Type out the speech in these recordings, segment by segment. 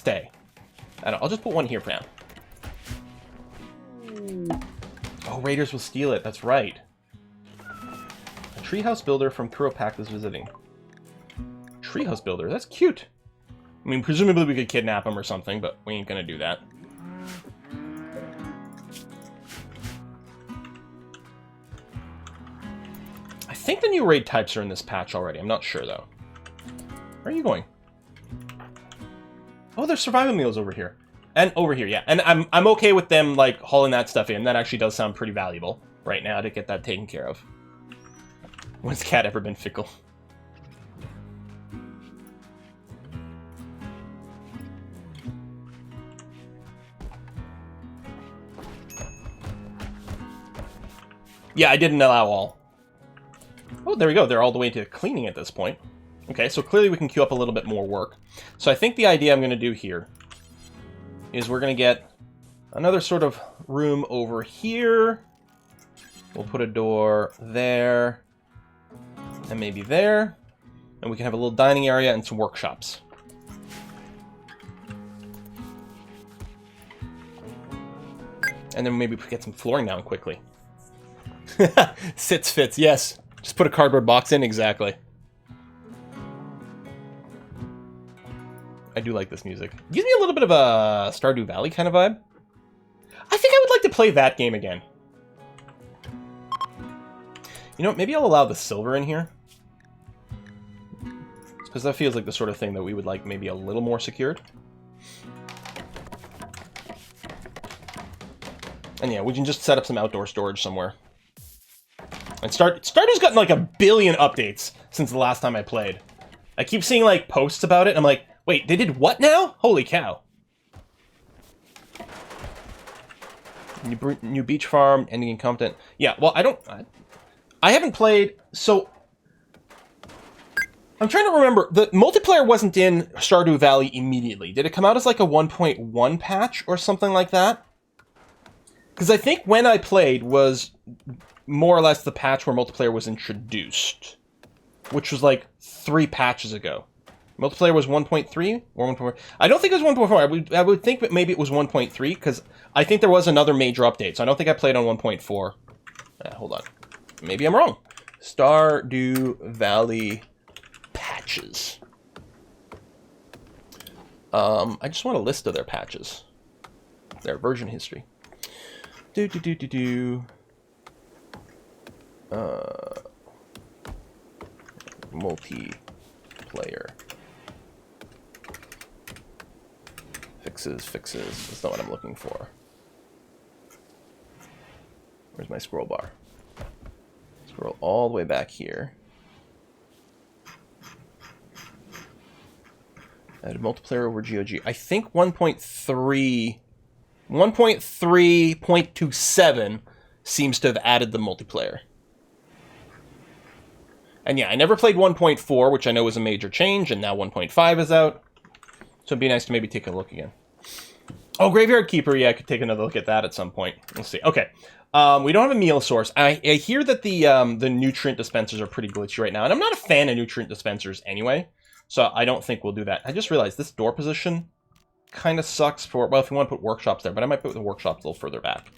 stay? I'll just put one here for now. Oh, raiders will steal it. That's right. A treehouse builder from Kuropak is visiting. Treehouse builder? That's cute. I mean, presumably we could kidnap him or something, but we ain't gonna do that. I think the new raid types are in this patch already. I'm not sure, though. Where are you going? Oh, there's survival meals over here. And over here, yeah. And I'm okay with them, like, hauling that stuff in. That actually does sound pretty valuable right now to get that taken care of. When's cat ever been fickle? Yeah, I didn't allow all. Oh, there we go. They're all the way to cleaning at this point. Okay, so clearly we can queue up a little bit more work. So I think the idea I'm going to do here is we're going to get another sort of room over here. We'll put a door there, and maybe there. And we can have a little dining area and some workshops. And then maybe get some flooring down quickly. Sits fits, yes. Just put a cardboard box in, exactly. I do like this music. It gives me a little bit of a Stardew Valley kind of vibe. I think I would like to play that game again. You know what, maybe I'll allow the silver in here. Because that feels like the sort of thing that we would like maybe a little more secured. And yeah, we can just set up some outdoor storage somewhere. And Stardew's gotten like 1 billion updates since the last time I played. I keep seeing like posts about it, and I'm like, wait, they did what now? Holy cow. New beach farm, ending incompetent. Yeah, well, I haven't played, so I'm trying to remember. The multiplayer wasn't in Stardew Valley immediately. Did it come out as like a 1.1 patch or something like that? Because I think when I played was more or less the patch where multiplayer was introduced, which was like 3 patches ago. Multiplayer was 1.3 or 1.4. I don't think it was 1.4. I would think that maybe it was 1.3 because I think there was another major update. So I don't think I played on 1.4. Hold on. Maybe I'm wrong. Stardew Valley patches. I just want a list of their patches. Their version history. Multiplayer. Fixes. That's not what I'm looking for. Where's my scroll bar? Scroll all the way back here. Add multiplayer over GOG. I think 1.3.27 seems to have added the multiplayer. And yeah, I never played 1.4, which I know was a major change, and now 1.5 is out. So it'd be nice to maybe take a look again. Oh, Graveyard Keeper, yeah, I could take another look at that at some point. Let's see. Okay. We don't have a meal source. I hear that the nutrient dispensers are pretty glitchy right now, and I'm not a fan of nutrient dispensers anyway, so I don't think we'll do that. I just realized this door position kind of sucks for, well, if you want to put workshops there, but I might put the workshops a little further back.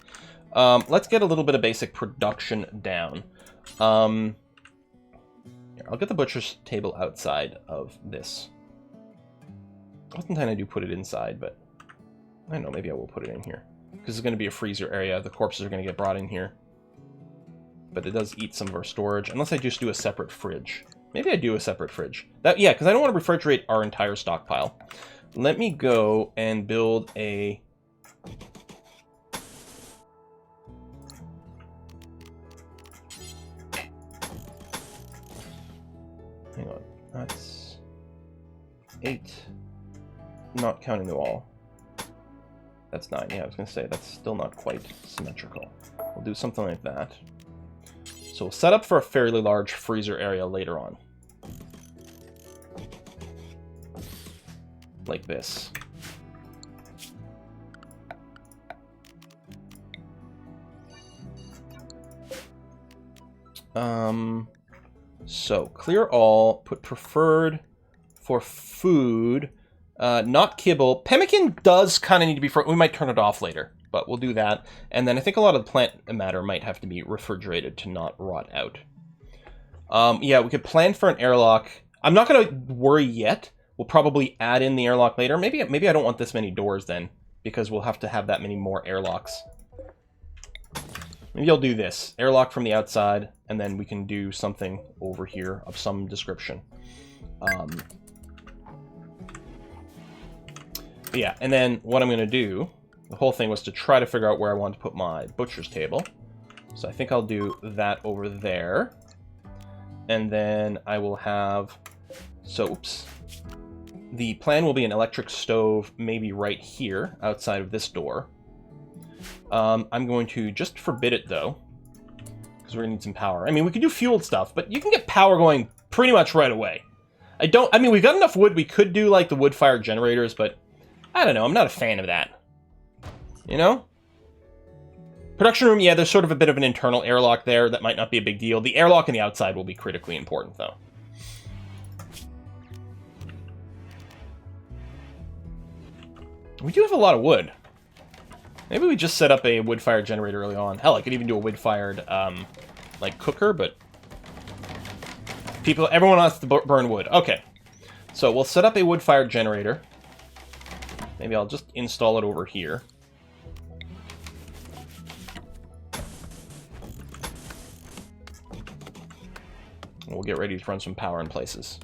Let's get a little bit of basic production down. Here, I'll get the butcher's table outside of this. Oftentimes I do put it inside, but I don't know, maybe I will put it in here. Because it's going to be a freezer area. The corpses are going to get brought in here. But it does eat some of our storage, unless I just do a separate fridge. Maybe I do a separate fridge. Yeah, because I don't want to refrigerate our entire stockpile. Let me go and build a... Hang on. That's 8. Not counting the wall. That's 9. Yeah, I was going to say, that's still not quite symmetrical. We'll do something like that. So we'll set up for a fairly large freezer area later on. Like this. So clear all, put preferred for food. Not kibble. Pemmican does kind of need to be... We might turn it off later, but we'll do that. And then I think a lot of the plant matter might have to be refrigerated to not rot out. Yeah, we could plan for an airlock. I'm not going to worry yet. We'll probably add in the airlock later. Maybe I don't want this many doors then, because we'll have to have that many more airlocks. Maybe I'll do this. Airlock from the outside, and then we can do something over here of some description. Yeah, and then what I'm going to do, the whole thing was to try to figure out where I want to put my butcher's table. So I think I'll do that over there. And then I will have... So, oops. The plan will be an electric stove maybe right here, outside of this door. I'm going to just forbid it, though, because we're going to need some power. I mean, we could do fueled stuff, but you can get power going pretty much right away. I mean, we've got enough wood. We could do, like, the wood-fired generators, but I don't know. I'm not a fan of that. You know? Production room, yeah, there's sort of a bit of an internal airlock there. That might not be a big deal. The airlock on the outside will be critically important, though. We do have a lot of wood. Maybe we just set up a wood-fired generator early on. Hell, I could even do a wood-fired, like, cooker, but... Everyone wants to burn wood. Okay. So we'll set up a wood-fired generator. Maybe I'll just install it over here. We'll get ready to run some power in places.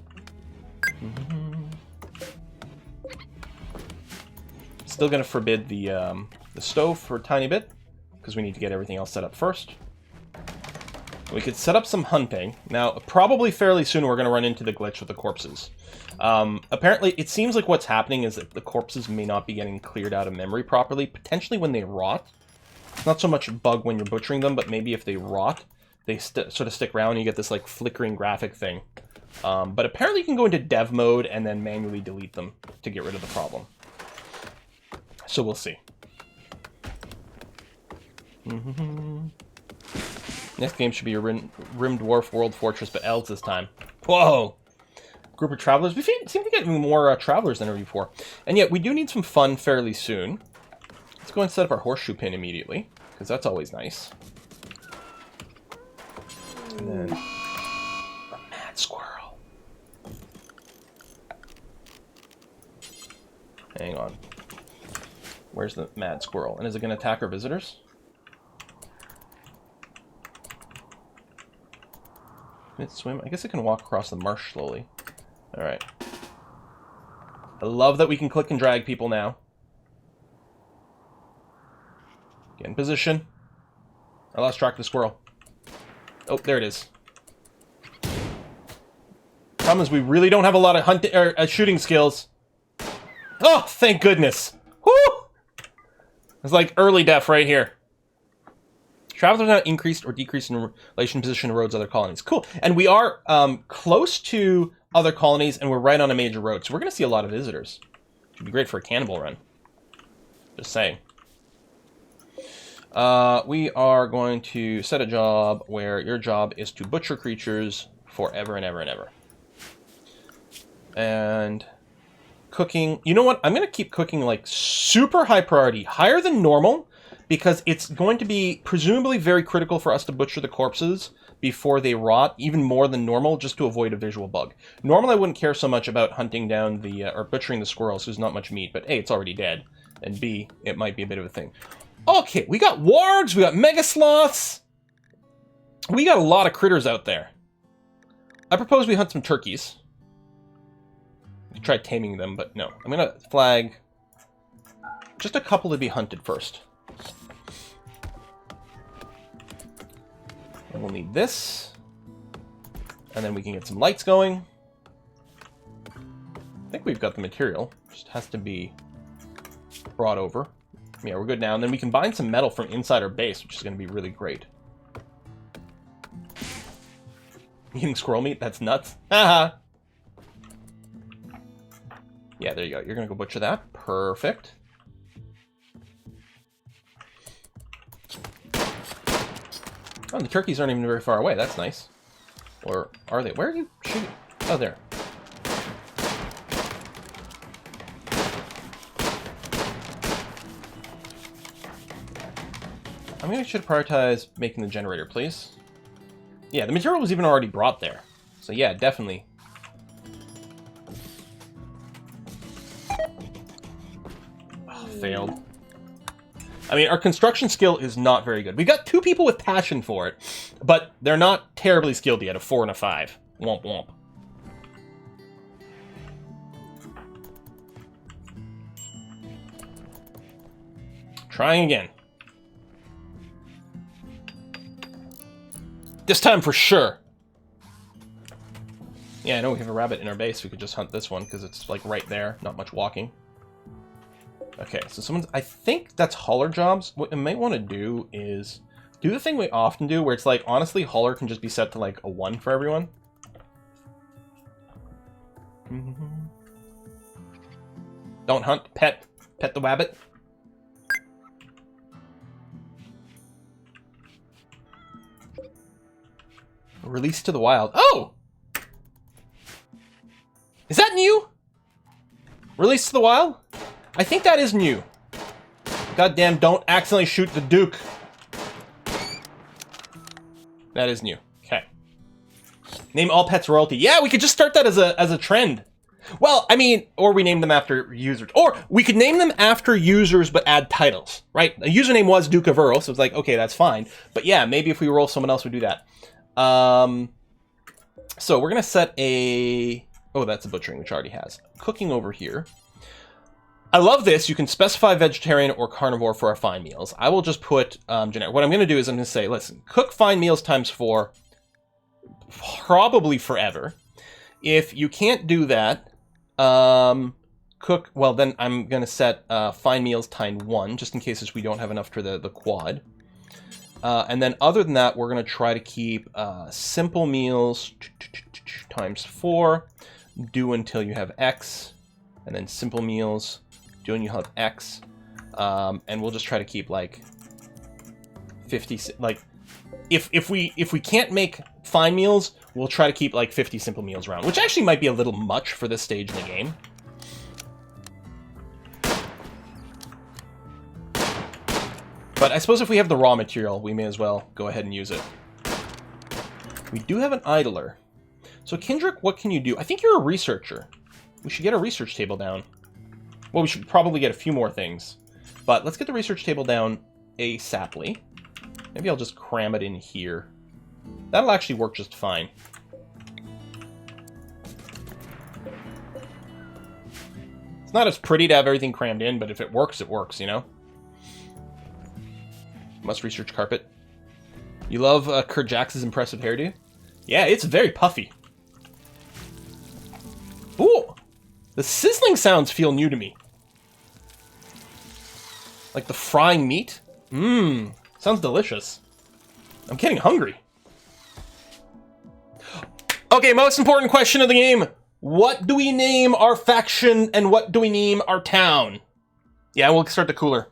Still going to forbid the stove for a tiny bit, because we need to get everything else set up first. We could set up some hunting. Now, probably fairly soon we're going to run into the glitch with the corpses. Apparently, it seems like what's happening is that the corpses may not be getting cleared out of memory properly, potentially when they rot. It's not so much a bug when you're butchering them, but maybe if they rot, they sort of stick around and you get this like flickering graphic thing. But apparently you can go into dev mode and then manually delete them to get rid of the problem. So we'll see. Next game should be a Rim Dwarf World Fortress, but elves this time. Whoa! Group of travelers. We seem to get more travelers than ever before. And yet, we do need some fun fairly soon. Let's go and set up our horseshoe pin immediately, because that's always nice. And then... a mad squirrel. Hang on. Where's the mad squirrel? And is it going to attack our visitors? Can it swim? I guess it can walk across the marsh slowly. Alright. I love that we can click and drag people now. Get in position. I lost track of the squirrel. Oh, there it is. Problem is we really don't have a lot of hunting or shooting skills. Oh, thank goodness. Woo! It's like early death right here. Travelers are not increased or decreased in relation position to roads other colonies. Cool. And we are close to other colonies, and we're right on a major road. So we're going to see a lot of visitors. Should be great for a cannibal run. Just saying. We are going to set a job where your job is to butcher creatures forever and ever and ever. And cooking. You know what? I'm going to keep cooking like super high priority. Higher than normal. Because it's going to be presumably very critical for us to butcher the corpses before they rot, even more than normal, just to avoid a visual bug. Normally, I wouldn't care so much about hunting down the, or butchering the squirrels, because there's not much meat, but A, it's already dead, and B, it might be a bit of a thing. Okay, we got wargs, we got mega sloths, we got a lot of critters out there. I propose we hunt some turkeys. We try taming them, but no. I'm gonna flag just a couple to be hunted first. And we'll need this. And then we can get some lights going. I think we've got the material. Just has to be brought over. Yeah, we're good now. And then we can bind some metal from inside our base, which is going to be really great. Eating squirrel meat? That's nuts. Haha! Yeah, there you go. You're going to go butcher that. Perfect. Oh, the turkeys aren't even very far away. That's nice. Or are they? Where are you shooting? Oh, there. I mean, I should prioritize making the generator, please. Yeah, the material was even already brought there. So yeah, definitely. Oh, failed. I mean, our construction skill is not very good. We got 2 people with passion for it, but they're not terribly skilled yet, a 4 and a 5. Womp womp. Trying again. This time for sure. Yeah, I know we have a rabbit in our base. We could just hunt this one because it's like right there. Not much walking. Okay, so someone's... I think that's hauler jobs. What I might want to do is do the thing we often do where it's like, honestly, hauler can just be set to like a 1 for everyone. Don't hunt. Pet. Pet the rabbit. Release to the wild. Oh! Is that new? Release to the wild? I think that is new. Goddamn, don't accidentally shoot the Duke. That is new. Okay. Name all pets royalty. Yeah, we could just start that as a trend. Well, I mean, or we name them after users. Or we could name them after users but add titles, right? A username was Duke of Earl, so it's like, okay, that's fine. But yeah, maybe if we roll, someone else would do that. So we're going to set a... Oh, that's a butchering, which already has. Cooking over here. I love this. You can specify vegetarian or carnivore for our fine meals. I will just put generic. What I'm going to do is I'm going to say, listen, cook fine meals times 4, probably forever. If you can't do that, cook, well, then I'm going to set fine meals times 1, just in case we don't have enough for the quad. And then other than that, we're going to try to keep simple meals times 4, do until you have X, and then simple meals, do until you have X, and we'll just try to keep like 50, like, if we can't make fine meals, we'll try to keep like 50 simple meals around, which actually might be a little much for this stage in the game. But I suppose if we have the raw material, we may as well go ahead and use it. We do have an idler. So Kendrick, what can you do? I think you're a researcher. We should get a research table down. Well, we should probably get a few more things. But let's get the research table down ASAPly. Maybe I'll just cram it in here. That'll actually work just fine. It's not as pretty to have everything crammed in, but if it works, you know? Must research carpet. You love Kerjax's impressive hairdo? Yeah, it's very puffy. Ooh! The sizzling sounds feel new to me. Like the frying meat? Mmm, sounds delicious. I'm getting hungry. Okay, most important question of the game. What do we name our faction and what do we name our town? Yeah, we'll start the cooler.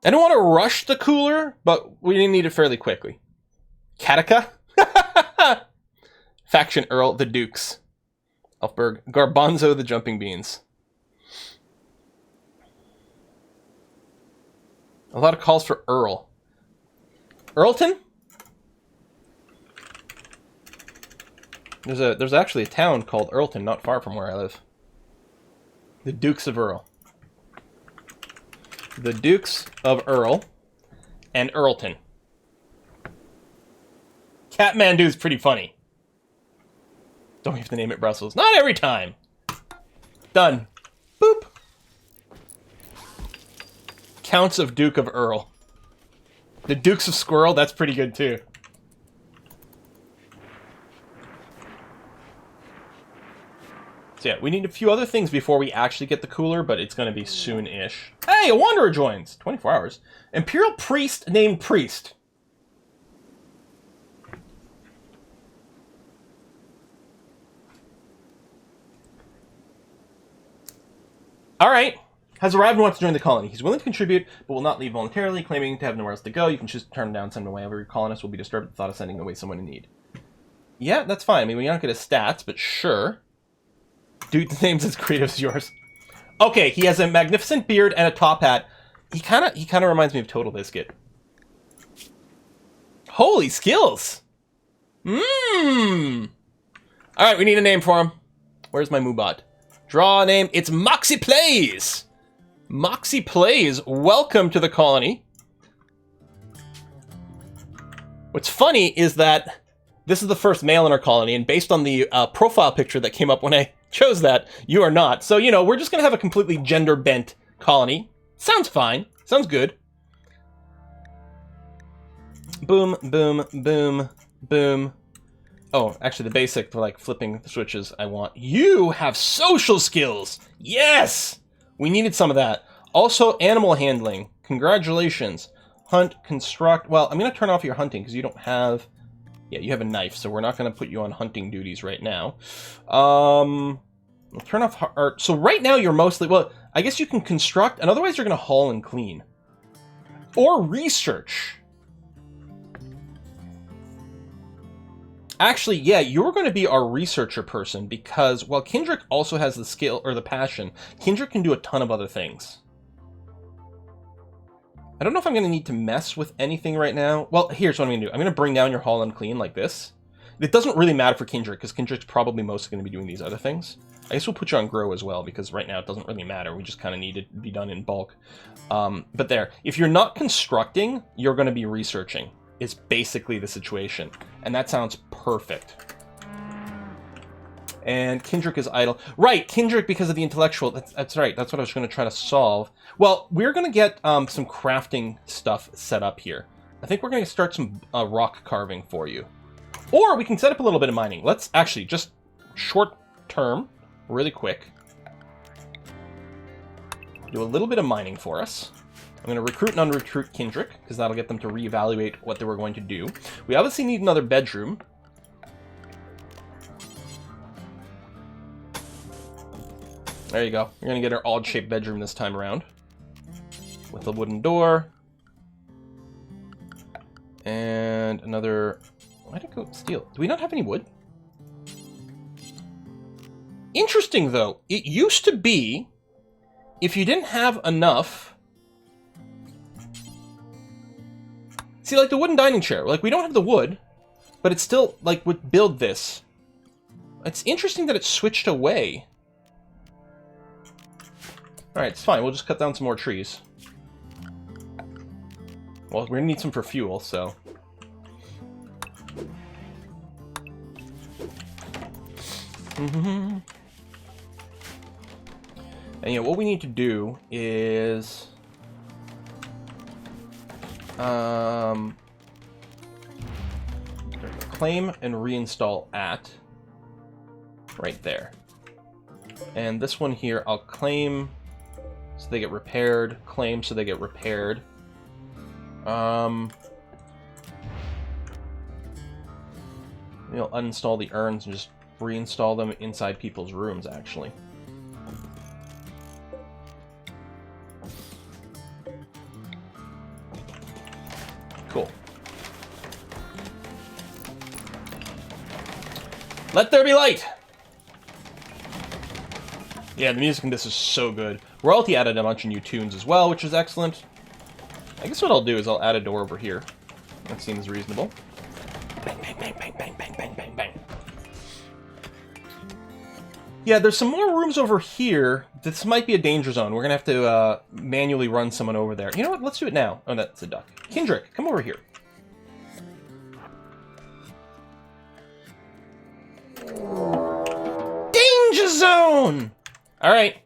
I don't want to rush the cooler, but we need it fairly quickly. Katika? Faction Earl, the Dukes. Elfberg, Garbanzo, the Jumping Beans. A lot of calls for Earl. Earlton? There's actually a town called Earlton, not far from where I live. The Dukes of Earl. The Dukes of Earl and Earlton. Catmandu's pretty funny. Don't have to name it Brussels. Not every time. Done. Boop. Counts of Duke of Earl. The Dukes of Squirrel, that's pretty good too. So yeah, we need a few other things before we actually get the cooler, but it's going to be soon-ish. Hey, a Wanderer joins! 24 hours. Imperial Priest named Priest. Alright. Has arrived and wants to join the colony. He's willing to contribute, but will not leave voluntarily, claiming to have nowhere else to go. You can choose to turn him down, send him away. Every colonist will be disturbed at the thought of sending away someone in need. Yeah, that's fine. I mean, we don't get his stats, but sure. Dude, the name's as creative as yours. Okay, he has a magnificent beard and a top hat. He kind of reminds me of Total Biscuit. Holy skills! Mmm! Alright, we need a name for him. Where's my Moobot? Draw a name. It's Moxie Plays! Moxie Plays, welcome to the colony. What's funny is that this is the first male in our colony, and based on the profile picture that came up when I chose that, you are not. So, you know, we're just going to have a completely gender-bent colony. Sounds fine. Sounds good. Boom, boom, boom, boom. Oh, actually, the basic for, like, flipping the switches I want. You have social skills! Yes! We needed some of that. Also, animal handling. Congratulations. Hunt, construct. Well, I'm going to turn off your hunting because you don't have... Yeah, you have a knife, so we're not going to put you on hunting duties right now. We'll turn off... So right now you're mostly... Well, I guess you can construct, and otherwise you're going to haul and clean. Or research. Actually, yeah, you're going to be our researcher person because while Kendrick also has the skill or the passion, Kendrick can do a ton of other things. I don't know if I'm going to need to mess with anything right now. Well, here's what I'm going to do. I'm going to bring down your haul and clean like this. It doesn't really matter for Kendrick because Kendrick's probably mostly going to be doing these other things. I guess we'll put you on grow as well because right now it doesn't really matter. We just kind of need it to be done in bulk. But there, if you're not constructing, you're going to be researching. Is basically the situation. And that sounds perfect. And Kendrick is idle. Right, Kendrick because of the intellectual. That's right. That's what I was going to try to solve. Well, we're going to get some crafting stuff set up here. I think we're going to start some rock carving for you. Or we can set up a little bit of mining. Let's actually just short term, really quick, do a little bit of mining for us. I'm going to recruit and unrecruit Kendrick, because that'll get them to reevaluate what they were going to do. We obviously need another bedroom. There you go. You're going to get our odd-shaped bedroom this time around. With a wooden door. And another... Why did it go steel? Do we not have any wood? Interesting, though. It used to be, if you didn't have enough... See, like the wooden dining chair, like we don't have the wood, but it's still, like, would build this. It's interesting that it switched away. Alright, it's fine, we'll just cut down some more trees. Well, we're gonna need some for fuel, so... And, you know, what we need to do is... claim and reinstall at right there. And this one here, I'll claim so they get repaired, claim so they get repaired. I'll uninstall the urns and just reinstall them inside people's rooms, actually. Cool. Let there be light! Yeah, the music in this is so good. Royalty added a bunch of new tunes as well, which is excellent. I guess what I'll do is I'll add a door over here. That seems reasonable. Bang, bang, bang, bang, bang, bang, bang, bang, bang. Yeah, there's some more rooms over here. This might be a danger zone. We're gonna have to manually run someone over there. You know what? Let's do it now. Oh, that's a duck. Kendrick, come over here. Danger zone! Alright.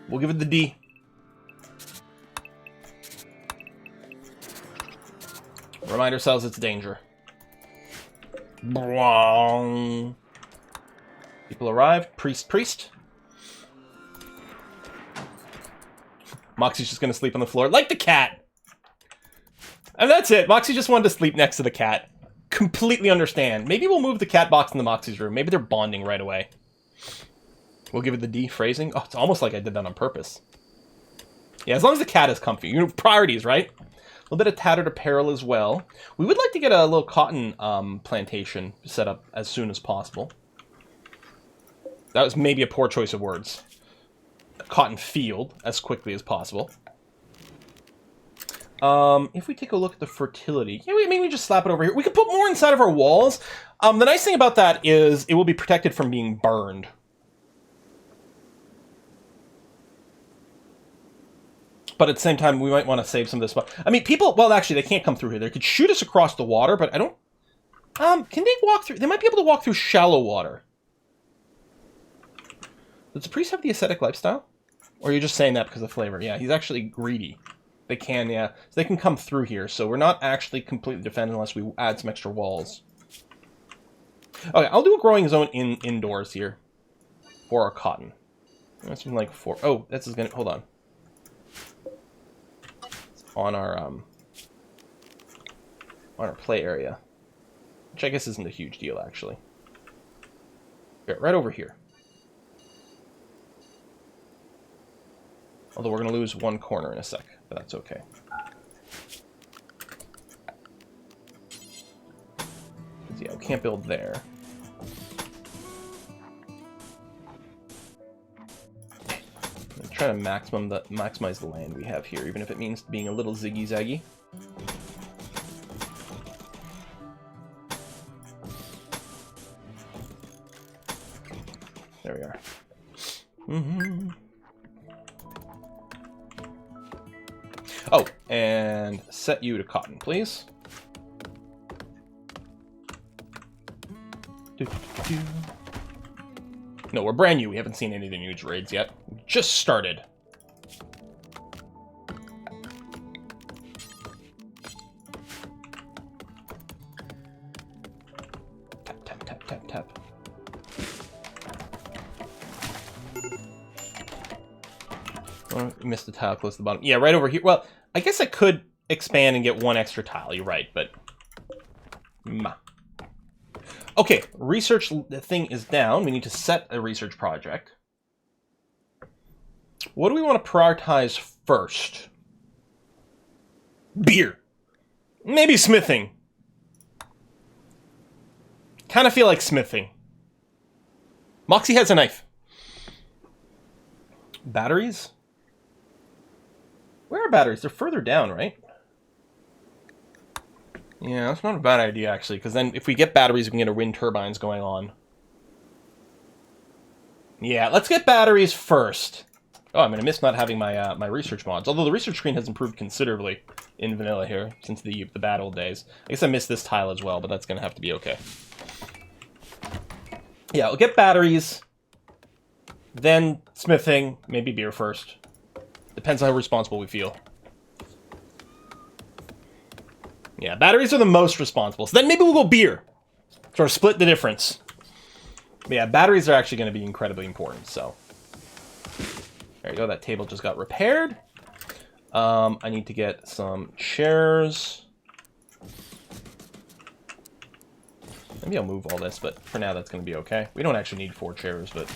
We'll give it the D. Remind ourselves it's danger. Bwong. People arrived. Priest. Moxie's just gonna sleep on the floor, like the cat! And that's it. Moxie just wanted to sleep next to the cat. Completely understand. Maybe we'll move the cat box in the Moxie's room. Maybe they're bonding right away. We'll give it the D phrasing. Oh, it's almost like I did that on purpose. Yeah, as long as the cat is comfy. You know, priorities, right? A little bit of tattered apparel as well. We would like to get a little cotton plantation set up as soon as possible. That was maybe a poor choice of words. A cotton field as quickly as possible. If we take a look at the fertility, yeah, maybe we just slap it over here. We could put more inside of our walls. The nice thing about that is it will be protected from being burned. But at the same time, we might want to save some of this. I mean, people, well, actually, they can't come through here. They could shoot us across the water, but I don't... can they walk through? They might be able to walk through shallow water. Does the priest have the ascetic lifestyle? Or are you just saying that because of flavor? Yeah, he's actually greedy. They can, yeah. So they can come through here, so we're not actually completely defended unless we add some extra walls. Okay, I'll do a growing zone indoors here. For our cotton. That's something like 4... Oh, this is gonna... Hold on. On our play area, which I guess isn't a huge deal actually. Right over here. Although we're gonna lose one corner in a sec, but that's okay. Yeah, we can't build there. Try to maximize the land we have here, even if it means being a little ziggy-zaggy. There we are. Oh, and set you to cotton, please. No, we're brand new. We haven't seen any of the huge raids yet. We just started. Tap, tap, tap, tap, tap. Oh, missed the tile close to the bottom. Yeah, right over here. Well, I guess I could expand and get one extra tile. You're right, but... Okay, research thing is down. We need to set a research project. What do we want to prioritize first? Beer. Maybe smithing. Kind of feel like smithing. Moxie has a knife. Batteries? Where are batteries? They're further down, right? Yeah, that's not a bad idea, actually, because then if we get batteries, we can get a wind turbines going on. Yeah, let's get batteries first. Oh, I'm going to miss not having my my research mods, although the research screen has improved considerably in vanilla here since the bad old days. I guess I missed this tile as well, but that's going to have to be okay. Yeah, we'll get batteries, then smithing, maybe beer first. Depends on how responsible we feel. Yeah, batteries are the most responsible. So then maybe we'll go beer. Sort of split the difference. But yeah, batteries are actually going to be incredibly important, so. There you go, that table just got repaired. I need to get some chairs. Maybe I'll move all this, but for now that's going to be okay. We don't actually need 4 chairs, but...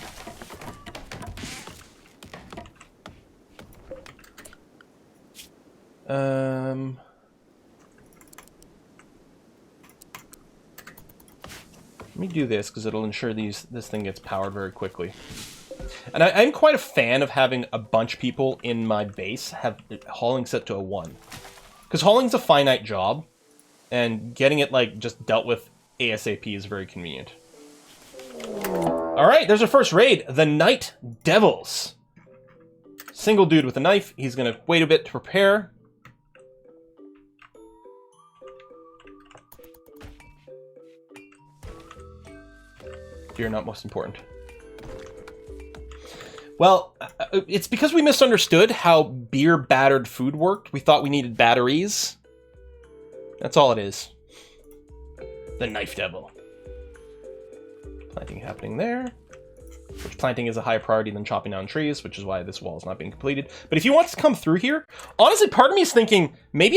Let me do this, because it'll ensure this thing gets powered very quickly. And I'm quite a fan of having a bunch of people in my base have hauling set to a 1. Because hauling's a finite job, and getting it, like, just dealt with ASAP is very convenient. Alright, there's our first raid. The Night Devils. Single dude with a knife. He's going to wait a bit to prepare. You're not most important. Well, it's because we misunderstood how beer-battered food worked. We thought we needed batteries. That's all it is. The Knife Devil. Planting happening there. Which planting is a higher priority than chopping down trees, which is why this wall is not being completed. But if he wants to come through here, honestly, part of me is thinking, maybe